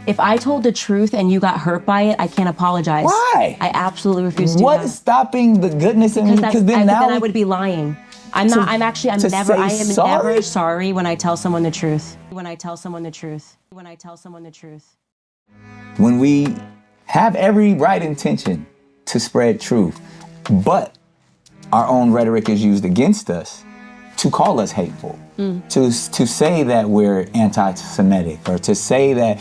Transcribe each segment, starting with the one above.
If I told the truth and you got hurt by it, I can't apologize. Why? I absolutely refuse to do What that. is stopping the goodness in me? Because then I would be lying. I am sorry? never sorry when I tell someone the truth. When we have every right intention to spread truth, but our own rhetoric is used against us to call us hateful, to say that we're anti-Semitic, or to say that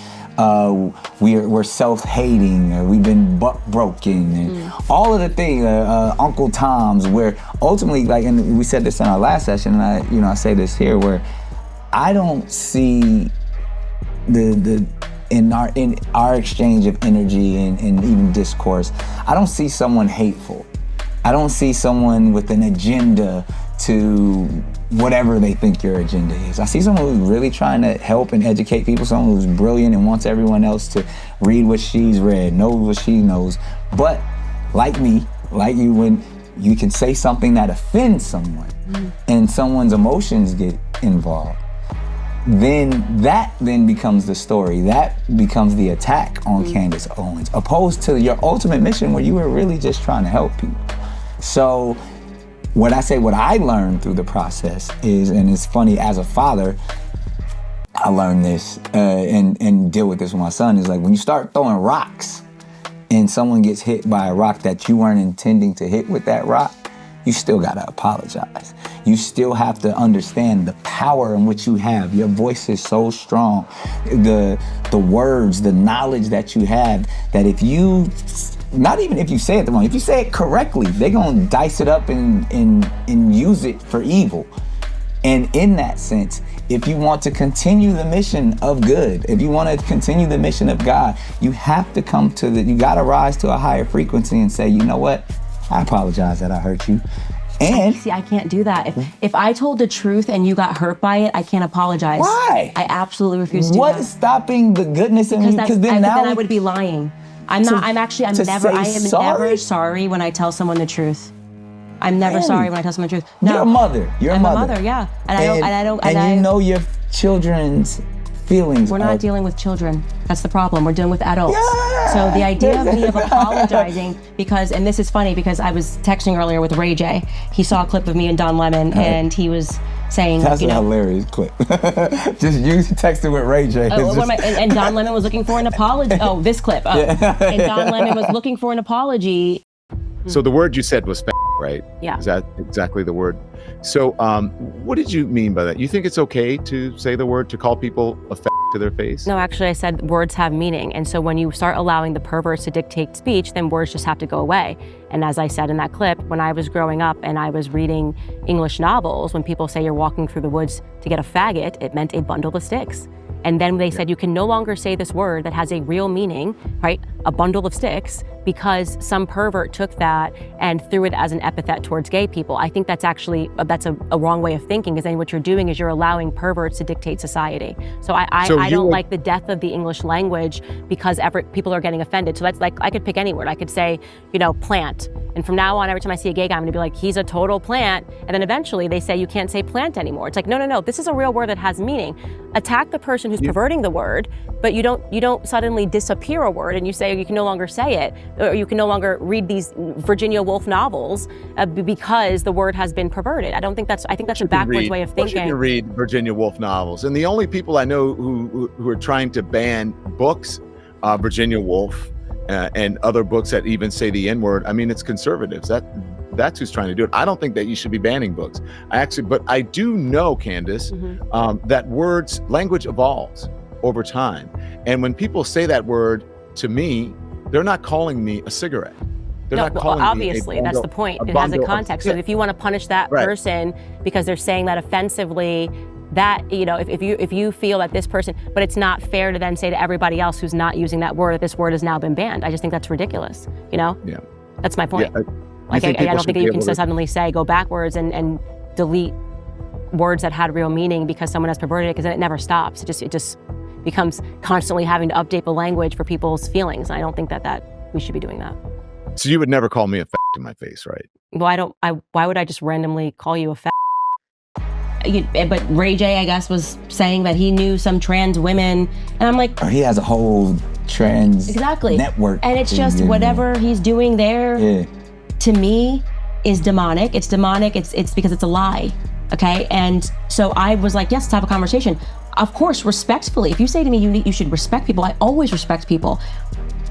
we're self-hating, or we've been broken, and all of the things, Uncle Tom's, where ultimately, like, and we said this in our last session, and I say this here, where I don't see in our exchange of energy and even discourse, I don't see someone hateful. I don't see someone with an agenda to whatever they think your agenda is. I see someone who's really trying to help and educate people, someone who's brilliant and wants everyone else to read what she's read, know what she knows. But like me, like you, when you can say something that offends someone and someone's emotions get involved, then that becomes the story. That becomes the attack on Candace Owens, opposed to your ultimate mission where you were really just trying to help people. So what I learned through the process is, and it's funny, as a father, I learned this and deal with this with my son, is like when you start throwing rocks and someone gets hit by a rock that you weren't intending to hit with that rock, you still gotta apologize. You still have to understand the power in which you have. Your voice is so strong. The words, the knowledge that you have, that if you, not even if you say it wrong, if you say it correctly, they're gonna dice it up and use it for evil. And in that sense, if you want to continue the mission of good, if you want to continue the mission of God, you have to you gotta rise to a higher frequency and say, you know what? I apologize that I hurt you. And see, I can't do that. If I told the truth and you got hurt by it, I can't apologize. Why? I absolutely refuse to do that. What is stopping the goodness in me? Because then I would be lying. I'm never sorry when I tell someone the truth. I'm never sorry when I tell someone the truth. No. You're a mother. I'm a mother, yeah. And you know your children's feelings. We're not dealing with children. That's the problem. We're dealing with adults. Yeah. So the idea of me apologizing and this is funny because I was texting earlier with Ray J. He saw a clip of me and Don Lemon, and he was saying, that's a hilarious clip. Just you texting with Ray J. And Don Lemon was looking for an apology. Oh, this clip. Oh. Yeah. And Don Lemon was looking for an apology. So the word you said was right? Yeah. Is that exactly the word? So what did you mean by that? You think it's okay to say the word, to call people a to their face? No, actually I said words have meaning. And so when you start allowing the perverts to dictate speech, then words just have to go away. And as I said in that clip, when I was growing up and I was reading English novels, when people say you're walking through the woods to get a faggot, it meant a bundle of sticks. And then they said you can no longer say this word that has a real meaning, right? A bundle of sticks, because some pervert took that and threw it as an epithet towards gay people. I think that's actually, that's a wrong way of thinking, because then what you're doing is you're allowing perverts to dictate society. So I don't like the death of the English language because people are getting offended. So that's like, I could pick any word. I could say, plant. And from now on, every time I see a gay guy, I'm gonna be like, he's a total plant. And then eventually they say you can't say plant anymore. It's like, no, this is a real word that has meaning. Attack the person who's perverting the word, but you don't suddenly disappear a word and you say you can no longer say it, or you can no longer read these Virginia Woolf novels because the word has been perverted. I think that's a backwards way of thinking. You can read Virginia Woolf novels. And the only people I know who are trying to ban books, Virginia Woolf, and other books that even say the N-word, I mean, it's conservatives. That's who's trying to do it. I don't think that you should be banning books. But I do know, Candace, that language evolves over time. And when people say that word to me, they're not calling me a cigarette. Obviously, that's the point. It has a context. So if you want to punish that person because they're saying that offensively, that, if you feel that this person, but it's not fair to then say to everybody else who's not using that word that this word has now been banned. I just think that's ridiculous, Yeah. That's my point. Yeah, I don't think that you can suddenly say, go backwards and delete words that had real meaning because someone has perverted it, because then it never stops. It just becomes constantly having to update the language for people's feelings. And I don't think that we should be doing that. So you would never call me a to my face, right? Well, why would I just randomly call you a but Ray J, I guess, was saying that he knew some trans women, and I'm like, or he has a whole trans network, and it's just whatever he's doing there. To me, is demonic. It's demonic. It's because it's a lie. Okay, and so I was like, yes, let's have a conversation. Of course, respectfully. If you say to me you should respect people, I always respect people.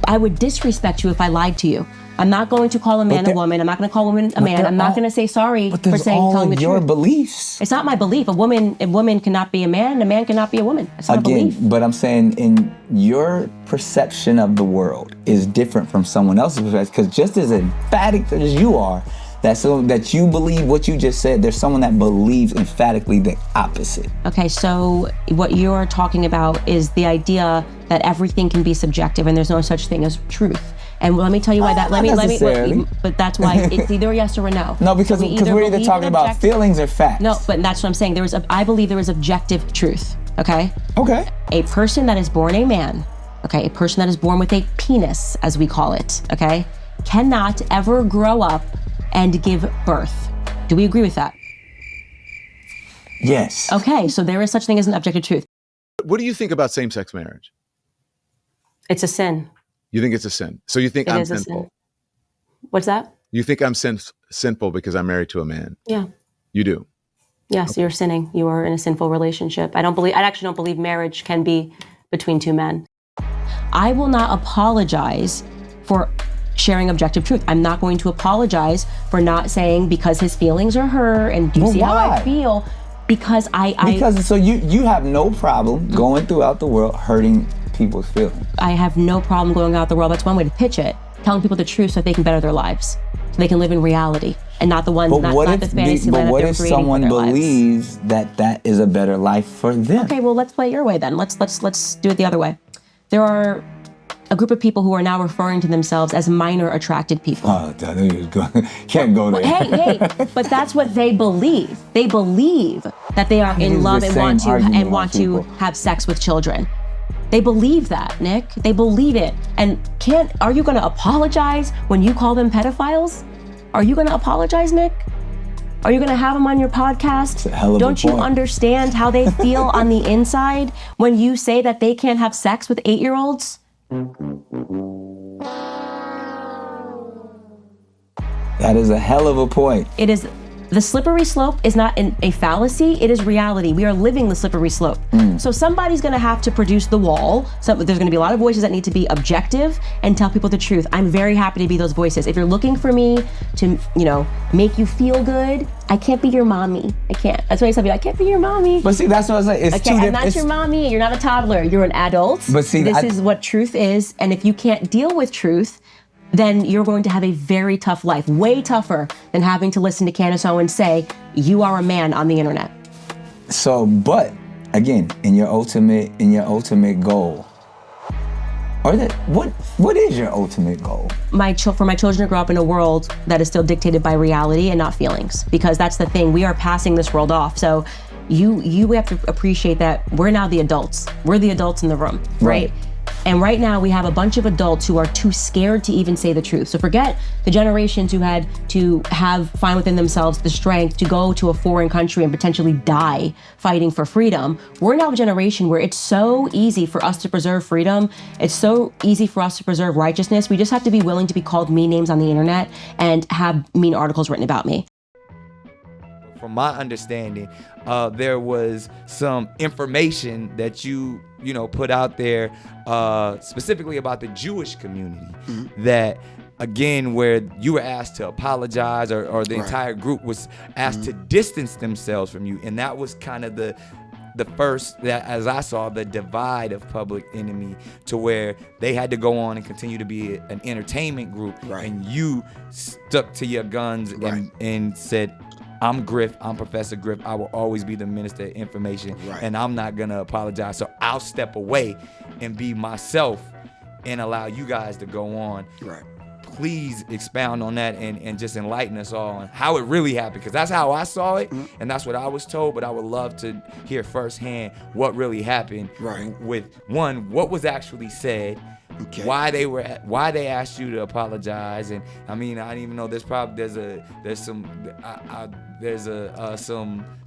I would disrespect you if I lied to you. I'm not going to call a man a woman. I'm not going to call a woman a man. I'm not going to say sorry for telling the truth. Your beliefs. It's not my belief. A woman cannot be a man, and a man cannot be a woman. It's not a belief. But I'm saying in your perception of the world is different from someone else's perspective, because just as emphatic as you are, that you believe what you just said, there's someone that believes emphatically the opposite. Okay, so what you're talking about is the idea that everything can be subjective and there's no such thing as truth. And let me tell you why that. But that's why it's either yes or a no. No, because we're either talking about feelings or facts. No, but that's what I'm saying. I believe there is objective truth. Okay. Okay. A person that is born a man, okay, a person that is born with a penis, as we call it, okay, cannot ever grow up and give birth. Do we agree with that? Yes. Okay, so there is such thing as an objective truth. What do you think about same-sex marriage? It's a sin. You think it's a sin? So you think I'm sinful? What's that? You think I'm sinful because I'm married to a man? Yeah. You do? Yes, okay. You're sinning. You are in a sinful relationship. I actually don't believe marriage can be between two men. I will not apologize for sharing objective truth. I'm not going to apologize for not saying because his feelings are hurt and do you see how I feel? Because so you have no problem going throughout the world hurting people's feelings. I have no problem going out the world. That's one way to pitch it. Telling people the truth so they can better their lives. So they can live in reality and not the one, not the fantasy land that they're creating for their lives. But what if someone believes that is a better life for them? Okay, well, let's play it your way then. Let's do it the other way. There are a group of people who are now referring to themselves as minor attracted people. Oh, I knew you was can't go there. Hey, but that's what they believe. They believe that they are in love and want to have sex with children. They believe that, Nick. They believe it. And are you going to apologize when you call them pedophiles? Are you going to apologize, Nick? Are you going to have them on your podcast? Don't you understand how they feel on the inside when you say that they can't have sex with 8-year-olds? That is a hell of a point. It is. The slippery slope is not a fallacy, it is reality. We are living the slippery slope. So somebody's gonna have to produce the wall. So there's gonna be a lot of voices that need to be objective and tell people the truth. I'm very happy to be those voices. If you're looking for me to, make you feel good, I can't be your mommy. I can't. That's why I tell you, I can't be your mommy. But see, that's what I was saying. It's I'm not your mommy. You're not a toddler. You're an adult. But see, this is what truth is. And if you can't deal with truth, then you're going to have a very tough life, way tougher than having to listen to Candace Owens say, you are a man on the internet. So, but again, in your ultimate goal, what is your ultimate goal? For my children to grow up in a world that is still dictated by reality and not feelings, because that's the thing, we are passing this world off. So you have to appreciate that we're now the adults. We're the adults in the room, right? And right now we have a bunch of adults who are too scared to even say the truth. So forget the generations who had to find within themselves the strength to go to a foreign country and potentially die fighting for freedom. We're now a generation where it's so easy for us to preserve freedom. It's so easy for us to preserve righteousness. We just have to be willing to be called mean names on the internet and have mean articles written about me. From my understanding, there was some information that you put out there specifically about the Jewish community that, again, where you were asked to apologize or the entire group was asked to distance themselves from you. And that was kind of the first, that as I saw, the divide of Public Enemy, to where they had to go on and continue to be an entertainment group. And you stuck to your guns and said, I'm Griff, I'm Professor Griff, I will always be the Minister of Information, and I'm not gonna apologize. So I'll step away and be myself and allow you guys to go on. Please expound on that and just enlighten us all on how it really happened, because that's how I saw it and that's what I was told, but I would love to hear firsthand what really happened with, one, what was actually said, Okay. Why they asked you to apologize, and I mean, I didn't even know there's some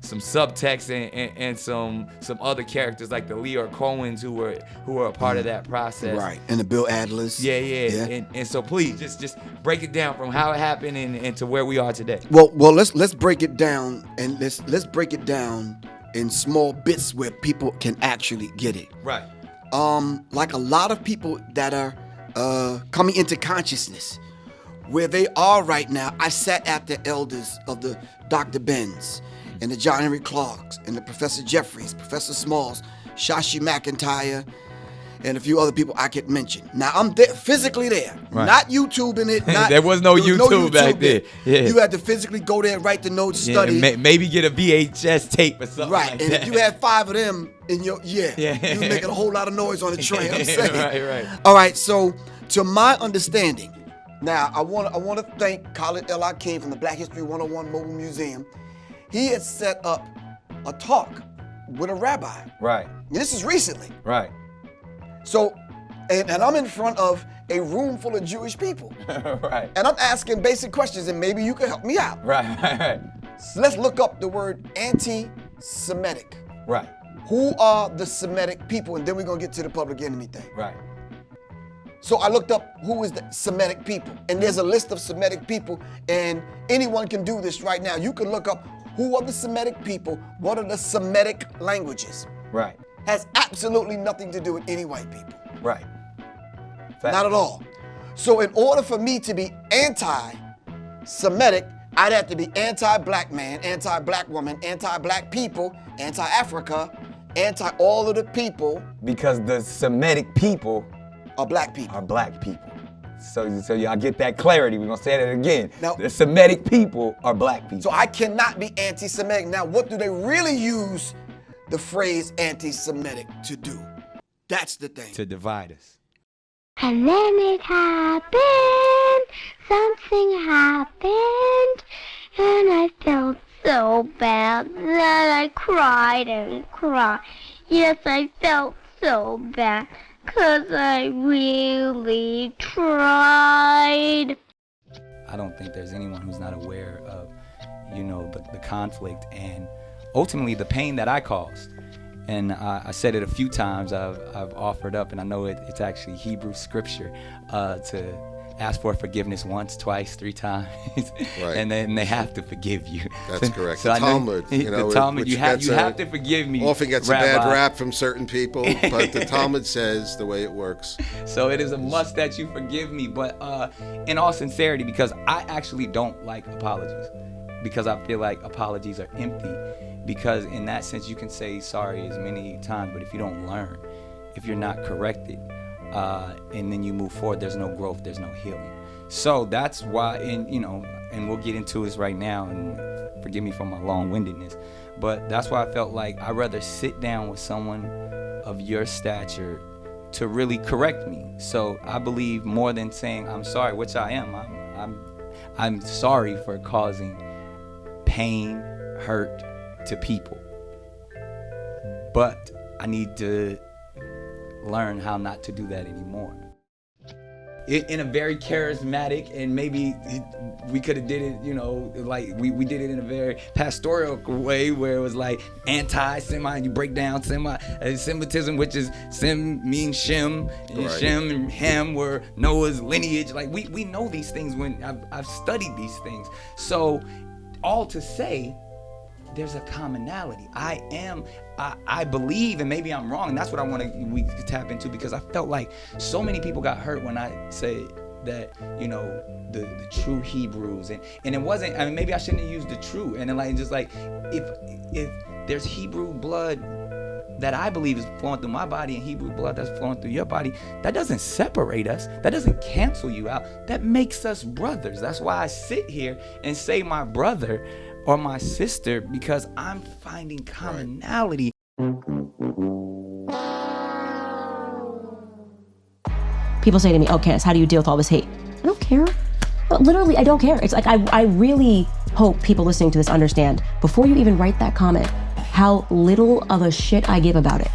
subtext and some other characters like the Leo Coens who were a part of that process. Right, and the Bill Adlers. Yeah. And so please just break it down from how it happened and to where we are today. Well, let's break it down, and let's break it down in small bits where people can actually get it. Right. Like a lot of people that are coming into consciousness, where they are right now. I sat at the elders of the Dr. Benz and the John Henry Clarks and the Professor Jeffries, Professor Smalls, Shashi McIntyre, and a few other people I could mention. Now I'm there, physically there, not YouTubing it. There was no YouTube back then. Yeah. You had to physically go there, write the notes, study. Maybe get a VHS tape or something right, like and that. if you had 5 of them in your, you was making a whole lot of noise on the train. I'm saying. Right. All right, so to my understanding, now I want to thank Khalid El Hakim from the Black History 101 Mobile Museum. He had set up a talk with a rabbi. Right. And this is recently. Right. So, and I'm in front of a room full of Jewish people. Right. And I'm asking basic questions, and maybe you can help me out. Right. So let's look up the word anti-Semitic. Right. Who are the Semitic people? And then we're going to get to the public enemy thing. Right. So I looked up who is the Semitic people. And there's a list of Semitic people, and anyone can do this right now. You can look up who are the Semitic people, what are the Semitic languages. Right. Has absolutely nothing to do with any white people. Right. Not at all. So in order for me to be anti-Semitic, I'd have to be anti-black man, anti-black woman, anti-black people, anti-Africa, anti-all of the people. Because the Semitic people are black people. So y'all get that clarity. We're going to say that again. Now, the Semitic people are black people. So I cannot be anti-Semitic. Now, what do they really use the phrase anti-Semitic to do? That's the thing. To divide us. And then it happened, something happened, and I felt so bad that I cried and cried. Yes, I felt so bad, 'cause I really tried. I don't think there's anyone who's not aware of, the conflict and ultimately the pain that I caused. And I said it a few times. I've offered up, and I know it's actually Hebrew scripture, to ask for forgiveness once, twice, 3 times, right. And then they have to forgive you. That's correct. So the Talmud, the Talmud, you have to forgive me. Often gets Rabbi. a bad rap from certain people, but the Talmud says the way it works. So it is a must that you forgive me, but in all sincerity, because I actually don't like apologies, because I feel like apologies are empty. Because in that sense, you can say sorry as many times, but if you don't learn, if you're not corrected, and then you move forward, there's no growth, there's no healing. So that's why, and we'll get into this right now, and forgive me for my long-windedness, but that's why I felt like I'd rather sit down with someone of your stature to really correct me. So I believe more than saying I'm sorry, which I am. I'm sorry for causing pain, hurt to people, but I need to learn how not to do that anymore. In a very charismatic, and maybe we could have did it, like we did it in a very pastoral way, where it was like anti-Semite. You break down Semitism, which is Sem means Shem, and right. Shem and Ham were Noah's lineage. Like we know these things when I've studied these things. So all to say, there's a commonality. I believe, and maybe I'm wrong, and that's what we tap into, because I felt like so many people got hurt when I said that, the true Hebrews, and it wasn't, maybe I shouldn't have used the true, and then if there's Hebrew blood that I believe is flowing through my body and Hebrew blood that's flowing through your body, that doesn't separate us. That doesn't cancel you out. That makes us brothers. That's why I sit here and say my brother or my sister, because I'm finding commonality. People say to me, "Oh, Candace, how do you deal with all this hate?" I don't care. Literally, I don't care. It's like I really hope people listening to this understand, before you even write that comment, how little of a shit I give about it.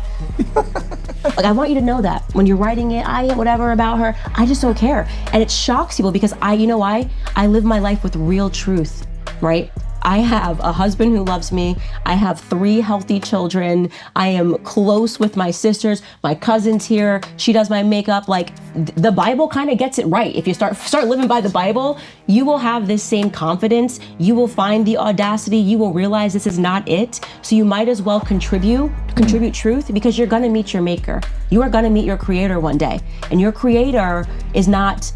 Like, I want you to know that when you're writing it, whatever about her, I just don't care. And it shocks people because you know why? I live my life with real truth, right? I have a husband who loves me. I have 3 healthy children. I am close with my sisters. My cousin's here. She does my makeup. Like, the Bible kind of gets it right. If you start living by the Bible, you will have this same confidence. You will find the audacity. You will realize this is not it. So you might as well contribute truth, because you're going to meet your maker. You are going to meet your creator one day. And your creator is not,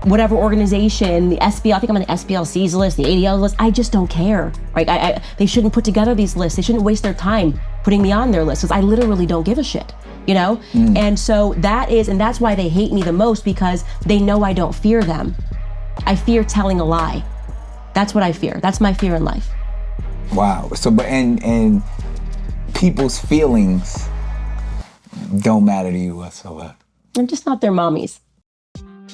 whatever organization, the SBL, I think I'm on the SBLC's list, the ADL list, I just don't care, right? They shouldn't put together these lists. They shouldn't waste their time putting me on their list, because I literally don't give a shit, And so that's why they hate me the most, because they know I don't fear them. I fear telling a lie. That's what I fear. That's my fear in life. Wow. So, and people's feelings don't matter to you whatsoever. I'm just not their mommies.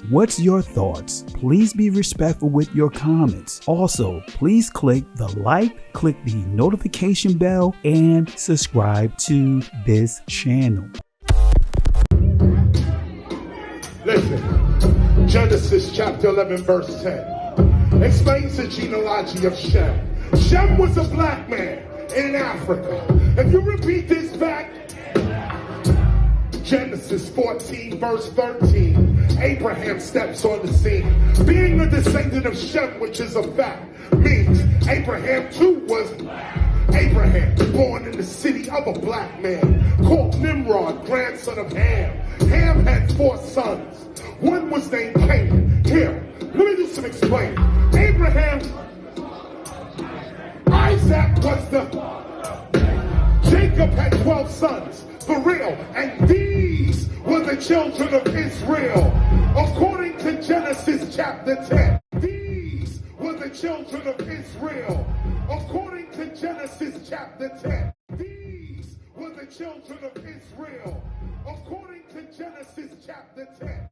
What's your thoughts? Please be respectful with your comments. Also, please click the like, click the notification bell, and subscribe to this channel. Listen, Genesis chapter 11 verse 10 explains the genealogy of Shem. Shem was a black man in Africa. If you repeat this back, Genesis 14 verse 13, Abraham steps on the scene. Being a descendant of Shem, which is a fact, means Abraham too was Abraham, born in the city of a black man called Nimrod, grandson of Ham. Ham had 4 sons. One was named Canaan. Here, let me do some explaining. Abraham, Isaac was Jacob had 12 sons, for real, and these were the children of Israel. According to Genesis chapter 10, these were the children of Israel. According to Genesis chapter 10, these were the children of Israel. According to Genesis chapter 10.